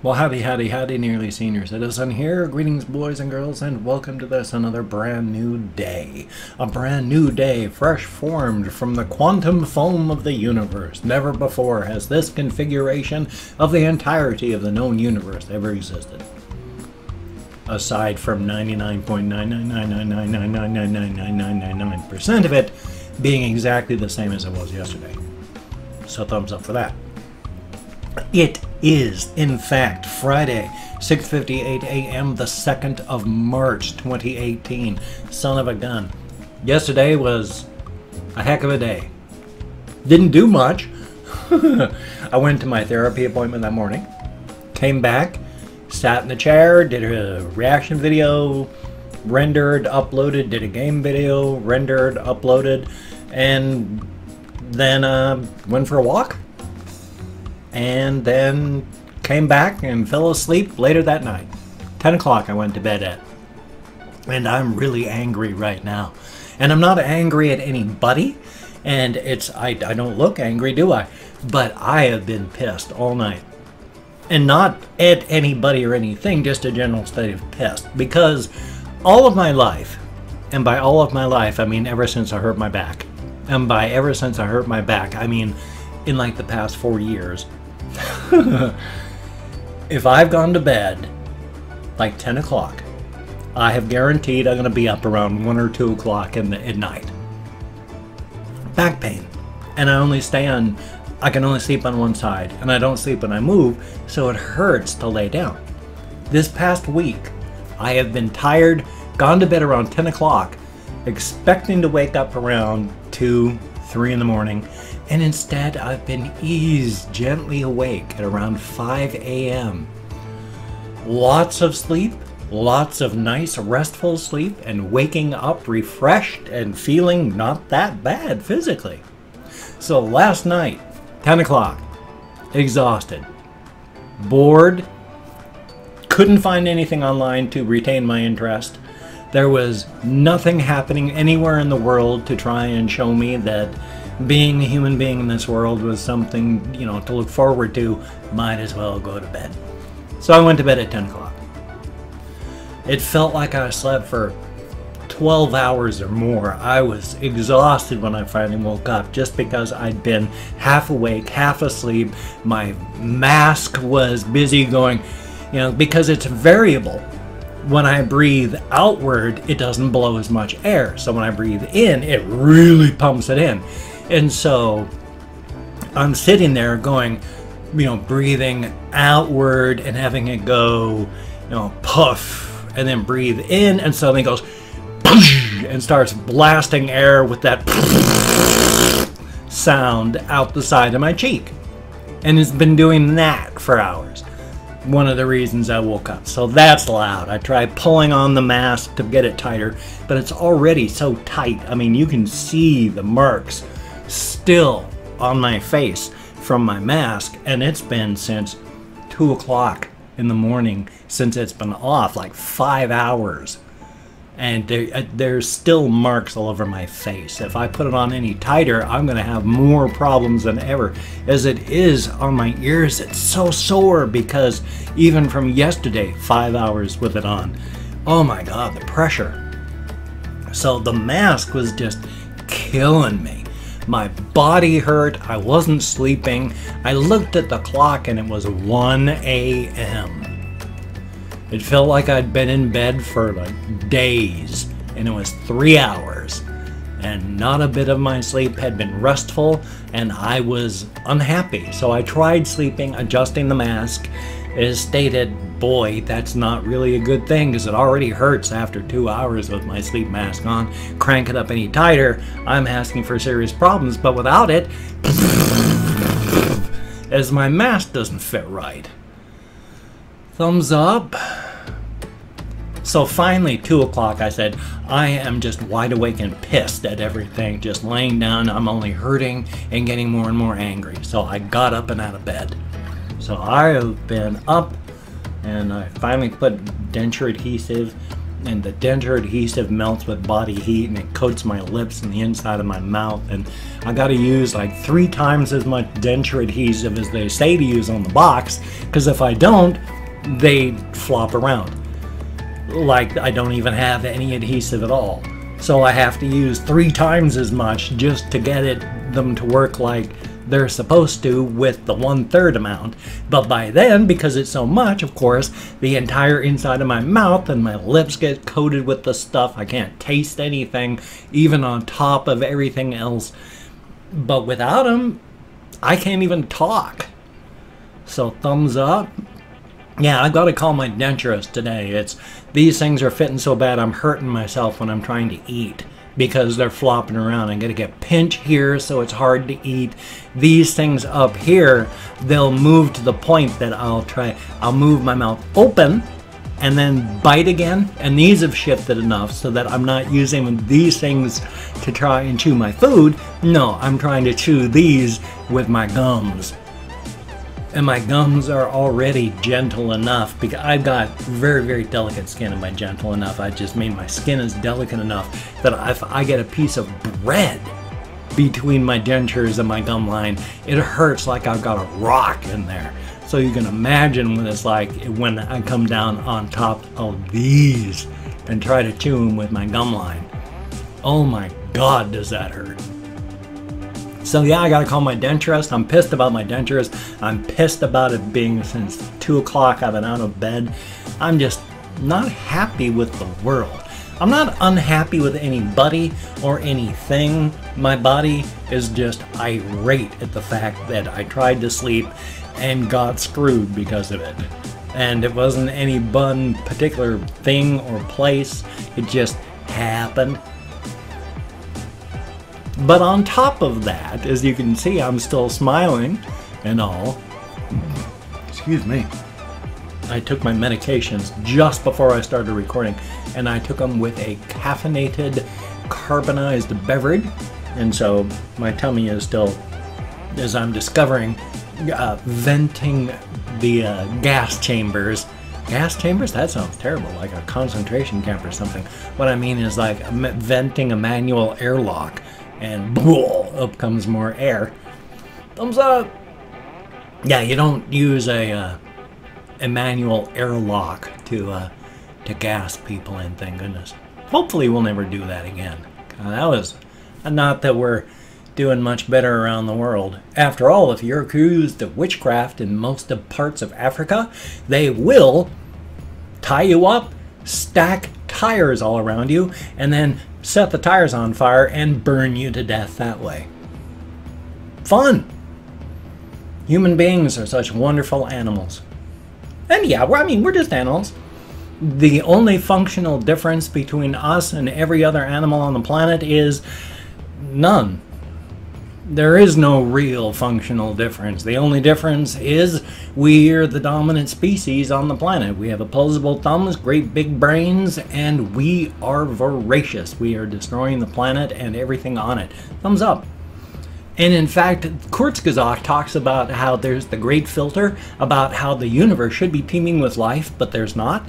Well, howdy, nearly senior citizen here. Greetings, boys and girls, and welcome to this another brand new day. A brand new day, fresh formed from the quantum foam of the universe. Never before has this configuration of the entirety of the known universe ever existed. Aside from 99.99999999999% of it being exactly the same as it was yesterday. So thumbs up for that. It is, in fact, Friday, 6:58 a.m., the 2nd of March, 2018. Son of a gun. Yesterday was a heck of a day. Didn't do much. I went to my therapy appointment that morning, came back, sat in the chair, did a reaction video, rendered, uploaded, did a game video, rendered, uploaded, and then went for a walk. And then came back and fell asleep later that night. 10 o'clock I went to bed at. And I'm really angry right now. And I'm not angry at anybody. And I don't look angry, do I? But I have been pissed all night. And not at anybody or anything, just a general state of pissed. Because all of my life, and by all of my life, I mean ever since I hurt my back. And by ever since I hurt my back, I mean in like the past 4 years. If I've gone to bed like 10 o'clock, I have guaranteed I'm going to be up around 1 or 2 o'clock at night. Back pain. And I can only sleep on one side, and I don't sleep when I move, so it hurts to lay down. This past week, I have been tired, gone to bed around 10 o'clock, expecting to wake up around 2, 3 in the morning, and instead I've been eased gently awake at around 5 a.m. Lots of sleep, lots of nice restful sleep, and waking up refreshed and feeling not that bad physically. So last night, 10 o'clock, exhausted, bored, couldn't find anything online to retain my interest. There was nothing happening anywhere in the world to try and show me that being a human being in this world was something, to look forward to. Might as well go to bed. So I went to bed at 10 o'clock. It felt like I slept for 12 hours or more. I was exhausted when I finally woke up just because I'd been half awake, half asleep. My mask was busy going, because it's variable. When I breathe outward, it doesn't blow as much air. So when I breathe in, it really pumps it in. And so I'm sitting there going, breathing outward and having it go, puff, and then breathe in, and suddenly it goes, and starts blasting air with that sound out the side of my cheek. And it's been doing that for hours. One of the reasons I woke up. So that's loud. I tried pulling on the mask to get it tighter, but it's already so tight. I mean, you can see the marks still on my face from my mask, and it's been since 2 o'clock in the morning since it's been off, like 5 hours. And there's still marks all over my face. If I put it on any tighter, I'm going to have more problems than ever. As it is on my ears, it's so sore because even from yesterday, 5 hours with it on. Oh my God, the pressure. So the mask was just killing me. My body hurt. I wasn't sleeping. I looked at the clock and it was 1 a.m. It felt like I'd been in bed for like days, and it was 3 hours, and not a bit of my sleep had been restful, and I was unhappy. So I tried sleeping, adjusting the mask. As stated, boy, that's not really a good thing because it already hurts after 2 hours with my sleep mask on. Crank it up any tighter, I'm asking for serious problems, but without it, as my mask doesn't fit right. Thumbs up. So finally, 2 o'clock, I said, I am just wide awake and pissed at everything. Just laying down, I'm only hurting and getting more and more angry. So I got up and out of bed. So I have been up, and I finally put denture adhesive, and the denture adhesive melts with body heat, and it coats my lips and the inside of my mouth. And I got to use like 3 times as much denture adhesive as they say to use on the box, because if I don't, they flop around. Like I don't even have any adhesive at all. So I have to use 3 times as much just to get them to work like they're supposed to with the 1/3 amount. But by then, because it's so much, of course, the entire inside of my mouth and my lips get coated with the stuff. I can't taste anything, even on top of everything else. But without them, I can't even talk. So thumbs up. Yeah, I gotta call my denturist today. These things are fitting so bad I'm hurting myself when I'm trying to eat because they're flopping around. I'm gonna get pinch here, so it's hard to eat. These things up here, they'll move to the point that I'll move my mouth open and then bite again. And these have shifted enough so that I'm not using these things to try and chew my food. No, I'm trying to chew these with my gums. And my gums are already gentle enough because I've got very, very delicate skin. And by gentle enough, I just mean my skin is delicate enough that if I get a piece of bread between my dentures and my gum line, it hurts like I've got a rock in there. So you can imagine what it's like when I come down on top of these and try to chew them with my gum line. Oh my God, does that hurt. So yeah, I gotta call my denturist. I'm pissed about my denturist. I'm pissed about it being since 2 o'clock. I've been out of bed. I'm just not happy with the world. I'm not unhappy with anybody or anything. My body is just irate at the fact that I tried to sleep and got screwed because of it. And it wasn't any one particular thing or place. It just happened. But on top of that, as you can see, I'm still smiling and all. Excuse me. I took my medications just before I started recording, and I took them with a caffeinated, carbonized beverage. And so my tummy is still, as I'm discovering, venting the gas chambers. Gas chambers? That sounds terrible, like a concentration camp or something. What I mean is like venting a manual airlock. And up comes more air. Thumbs up. Yeah, you don't use a manual airlock to gas people in, thank goodness. Hopefully we'll never do that again. That was not that we're doing much better around the world. After all, if you're accused of witchcraft in most of parts of Africa, they will tie you up, stack tires all around you, and then set the tires on fire and burn you to death that way. Fun! Human beings are such wonderful animals. And yeah, we're just animals. The only functional difference between us and every other animal on the planet is none. There is no real functional difference. The only difference is we're the dominant species on the planet. We have opposable thumbs, great big brains, and we are voracious. We are destroying the planet and everything on it. Thumbs up. And in fact, Kurzgesagt talks about how there's the great filter, about how the universe should be teeming with life, but there's not.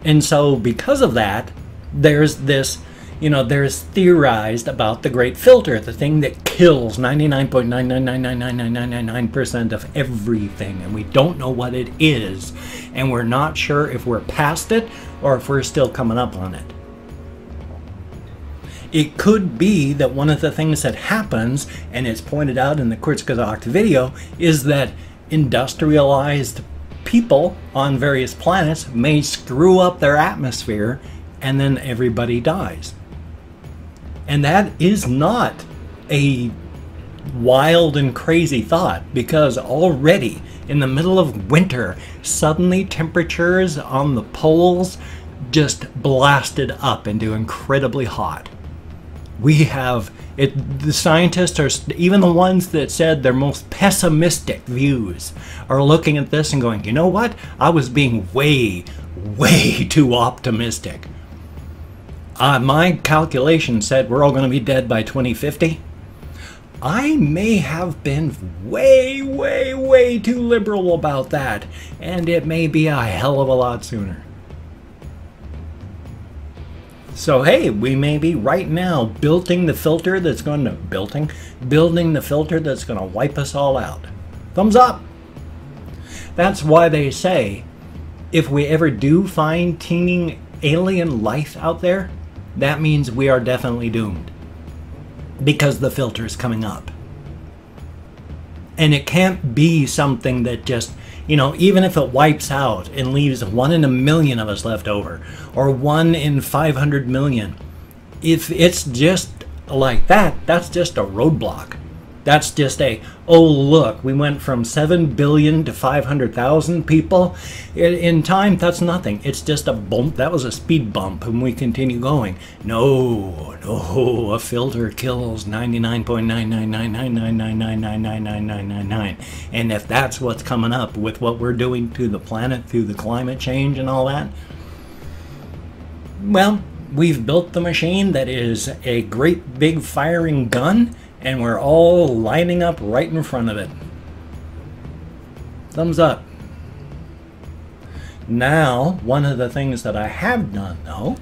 And so because of that, there's this, there's theorized about the great filter, the thing that kills 99.9999999% of everything, and we don't know what it is, and we're not sure if we're past it or if we're still coming up on it. It could be that one of the things that happens, and it's pointed out in the Kurzgesagt video, is that industrialized people on various planets may screw up their atmosphere and then everybody dies. And that is not a wild and crazy thought, because already in the middle of winter, suddenly temperatures on the poles just blasted up into incredibly hot. We have it, the scientists are, even the ones that said their most pessimistic views, are looking at this and going, you know what? I was being way too optimistic. My calculation said we're all going to be dead by 2050. I may have been way too liberal about that, and it may be a hell of a lot sooner. So hey, we may be right now building the filter that's going to building the filter that's going to wipe us all out. Thumbs up. That's why they say if we ever do find teeming alien life out there, that means we are definitely doomed. Because the filter is coming up. And it can't be something that just, you know, even if it wipes out and leaves 1 in a million of us left over, or 1 in 500 million, if it's just like that, that's just a roadblock. That's just a, oh look, we went from 7 billion to 500,000 people. In time, that's nothing. It's just a bump. That was a speed bump, and we continue going. No, a filter kills 99.99999999999. And if that's what's coming up with what we're doing to the planet through the climate change and all that, well, we've built the machine that is a great big firing gun, and we're all lining up right in front of it. Thumbs up. Now, one of the things that I have done, though,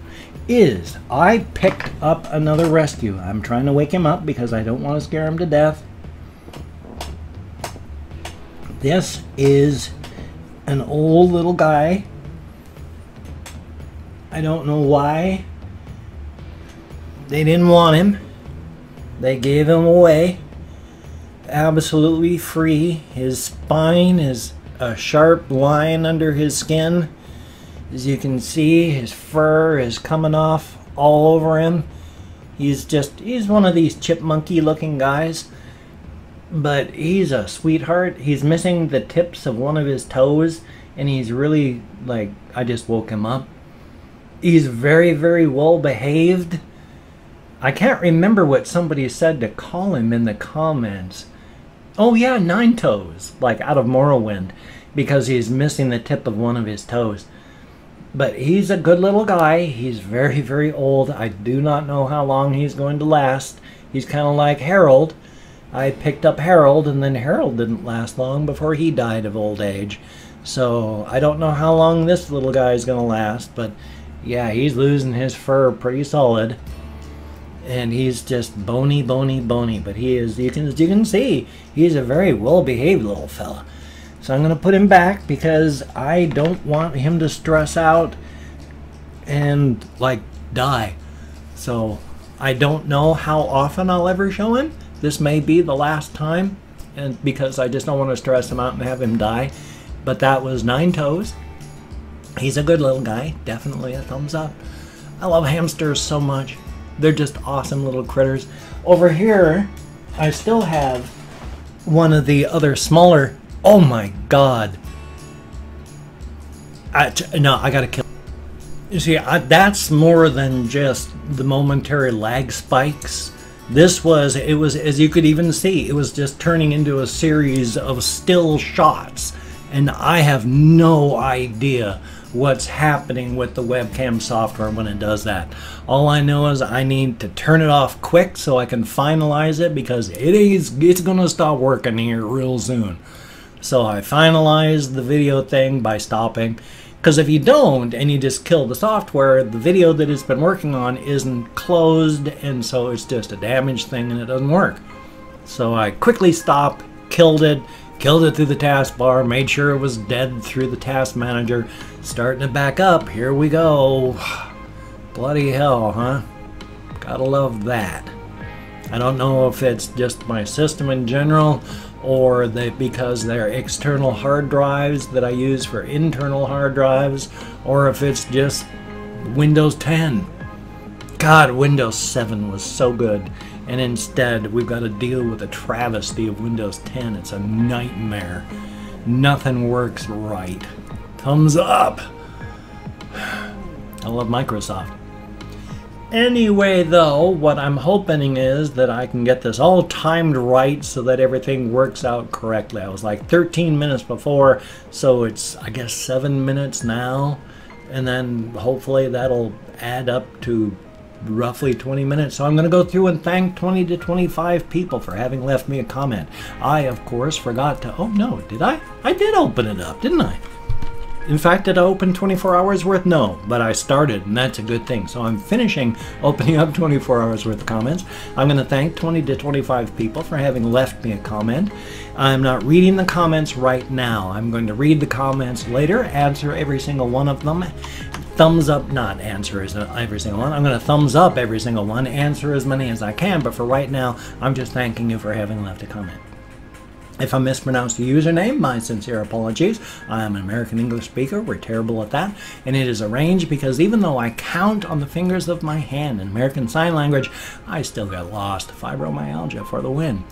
is I picked up another rescue. I'm trying to wake him up because I don't want to scare him to death. This is an old little guy. I don't know why they didn't want him. They gave him away absolutely free. His spine is a sharp line under his skin. As you can see, his fur is coming off all over him. He's one of these chipmunky looking guys, but he's a sweetheart. He's missing the tips of one of his toes, and he's really, like, I just woke him up. He's very, very well behaved. I can't remember what somebody said to call him in the comments. Oh yeah, 9 toes, like out of Morrowind, because he's missing the tip of one of his toes. But he's a good little guy. He's very, very old. I do not know how long he's going to last. He's kind of like Harold. I picked up Harold, and then Harold didn't last long before he died of old age. So I don't know how long this little guy is going to last, but yeah, he's losing his fur pretty solid. And he's just bony, bony, bony. But he is, you can see, he's a very well-behaved little fella. So I'm going to put him back because I don't want him to stress out and, like, die. So I don't know how often I'll ever show him. This may be the last time, and because I just don't want to stress him out and have him die. But that was 9 toes. He's a good little guy. Definitely a thumbs up. I love hamsters so much. They're just awesome little critters. Over here, I still have one of the other smaller... Oh my god. No, I gotta kill... You see, that's more than just the momentary lag spikes. This was, it was, as you could even see, it was just turning into a series of still shots. And I have no idea what's happening with the webcam software when it does that. All I know is I need to turn it off quick so I can finalize it, because it's gonna stop working here real soon. So I finalized the video thing by stopping, because if you don't and you just kill the software, the video that it's been working on isn't closed, and so it's just a damaged thing and it doesn't work. So I quickly stopped, killed it through the taskbar, made sure it was dead through the task manager, starting it back up. Here we go. Bloody hell, huh? Gotta love that. I don't know if it's just my system in general, or because they're external hard drives that I use for internal hard drives, or if it's just Windows 10. God, Windows 7 was so good, and instead we've got to deal with a travesty of Windows 10. It's a nightmare. Nothing works right. Thumbs up. I love Microsoft. Anyway, though, what I'm hoping is that I can get this all timed right so that everything works out correctly. I was like 13 minutes before, so it's, I guess, 7 minutes now. And then hopefully that'll add up to roughly 20 minutes. So I'm going to go through and thank 20 to 25 people for having left me a comment. I, of course, forgot to... Oh, no, did I? I did open it up, didn't I? In fact, did I open 24 hours worth? No, but I started, and that's a good thing. So I'm finishing opening up 24 hours worth of comments. I'm going to thank 20 to 25 people for having left me a comment. I'm not reading the comments right now. I'm going to read the comments later, answer every single one of them. Thumbs up, not answer every single one. I'm going to thumbs up every single one, answer as many as I can, but for right now, I'm just thanking you for having left a comment. If I mispronounced your username, my sincere apologies. I am an American English speaker. We're terrible at that. And it is arranged because even though I count on the fingers of my hand in American Sign Language, I still get lost. Fibromyalgia for the win.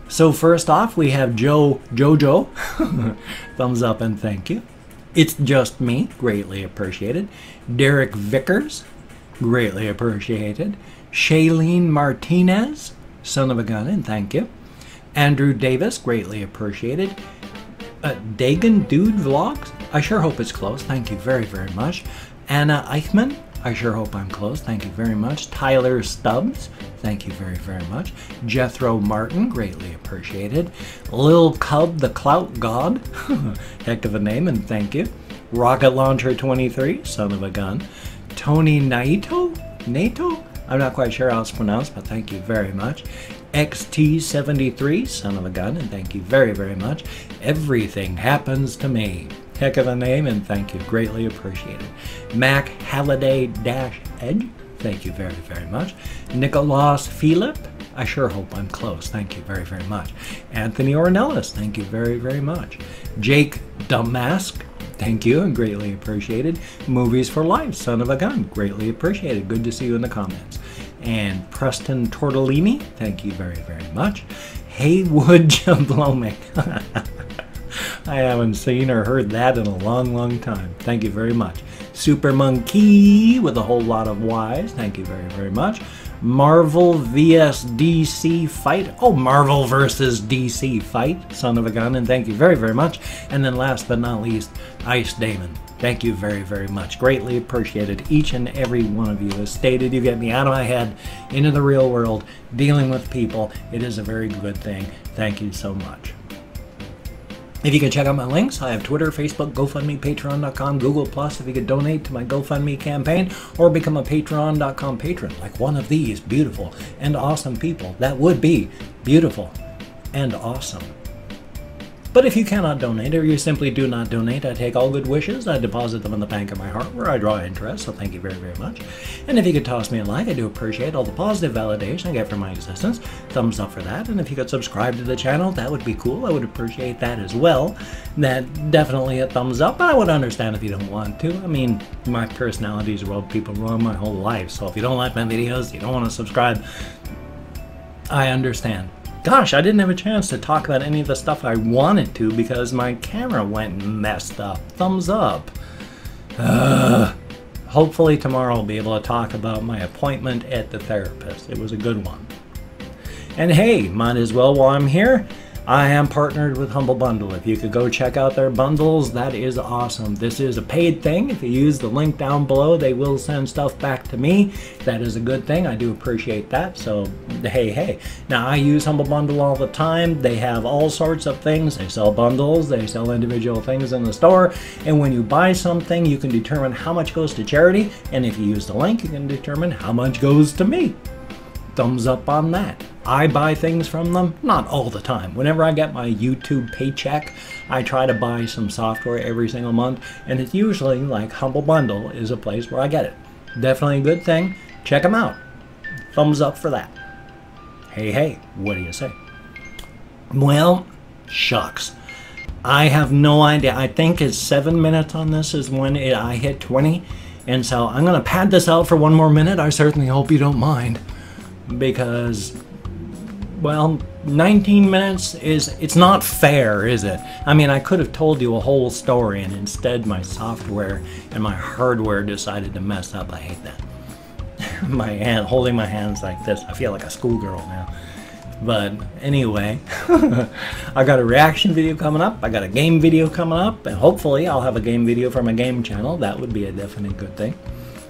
So first off, we have Jojo. Thumbs up and thank you. It's Just Me. Greatly appreciated. Derek Vickers. Greatly appreciated. Shailene Martinez. Son of a gun, and thank you. Andrew Davis, greatly appreciated. Dagan Dude Vlogs, I sure hope it's close. Thank you very, very much. Anna Eichmann, I sure hope I'm close. Thank you very much. Tyler Stubbs, thank you very, very much. Jethro Martin, greatly appreciated. Lil Cub, the Clout God, heck of a name, and thank you. Rocket Launcher 23, son of a gun. Tony Naito, I'm not quite sure how it's pronounced, but thank you very much. XT73, son of a gun, and thank you very, very much. Everything Happens to Me. Heck of a name, and thank you. Greatly appreciated. Mac Halliday-Edge, thank you very, very much. Nicholas Philip, I sure hope I'm close. Thank you very, very much. Anthony Ornelas, thank you very, very much. Jake Damask, thank you, and greatly appreciated. Movies for Life, son of a gun, greatly appreciated. Good to see you in the comments. And Preston Tortellini, thank you very, very much. Haywood Jablomic. I haven't seen or heard that in a long, long time. Thank you very much. Super Monkey with a whole lot of Y's. Thank you very, very much. Marvel vs. DC Fight. Oh, Marvel versus DC Fight, son of a gun, and thank you very, very much. And then last but not least, Ice Damon. Thank you very, very much. Greatly appreciated. Each and every one of you. As stated, you get me out of my head, into the real world, dealing with people. It is a very good thing. Thank you so much. If you could check out my links, I have Twitter, Facebook, GoFundMe, Patreon.com, Google+, if you could donate to my GoFundMe campaign, or become a Patreon.com patron, like one of these beautiful and awesome people. That would be beautiful and awesome. But if you cannot donate, or you simply do not donate, I take all good wishes, I deposit them in the bank of my heart, where I draw interest, so thank you very, very much. And if you could toss me a like, I do appreciate all the positive validation I get from my existence. Thumbs up for that, and if you could subscribe to the channel, that would be cool. I would appreciate that as well. That definitely a thumbs up, but I would understand if you don't want to. I mean, my personality is what people run my whole life, so if you don't like my videos, you don't want to subscribe, I understand. Gosh, I didn't have a chance to talk about any of the stuff I wanted to because my camera went messed up. Thumbs up. Hopefully tomorrow I'll be able to talk about my appointment at the therapist. It was a good one. And hey, might as well while I'm here, I am partnered with Humble Bundle. If you could go check out their bundles, that is awesome. This is a paid thing. If you use the link down below, they will send stuff back to me. That is a good thing. I do appreciate that. So, hey. Now, I use Humble Bundle all the time. They have all sorts of things. They sell bundles. They sell individual things in the store. And when you buy something, you can determine how much goes to charity. And if you use the link, you can determine how much goes to me. Thumbs up on that. I buy things from them, not all the time. Whenever I get my YouTube paycheck, I try to buy some software every single month, and it's usually like Humble Bundle is a place where I get it. Definitely a good thing. Check them out. Thumbs up for that. Hey, what do you say? Well, shucks. I have no idea. I think it's 7 minutes on this is when I hit 20, and so I'm going to pad this out for one more minute. I certainly hope you don't mind, because, well, 19 minutes it's not fair, is it? I mean, I could have told you a whole story, and instead my software and my hardware decided to mess up. I hate that. Holding my hands like this, I feel like a schoolgirl now. But anyway, I got a reaction video coming up, I got a game video coming up, and hopefully I'll have a game video for my game channel. That would be a definite good thing.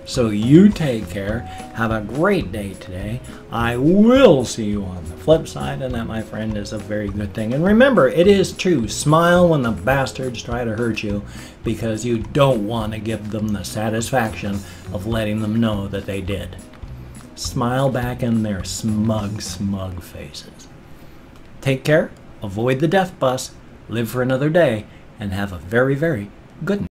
So you take care. Have a great day today. I will see you on the flip side, and that, my friend, is a very good thing. And remember, it is true. Smile when the bastards try to hurt you, because you don't want to give them the satisfaction of letting them know that they did. Smile back in their smug, smug faces. Take care. Avoid the death bus. Live for another day. And have a very, very good night.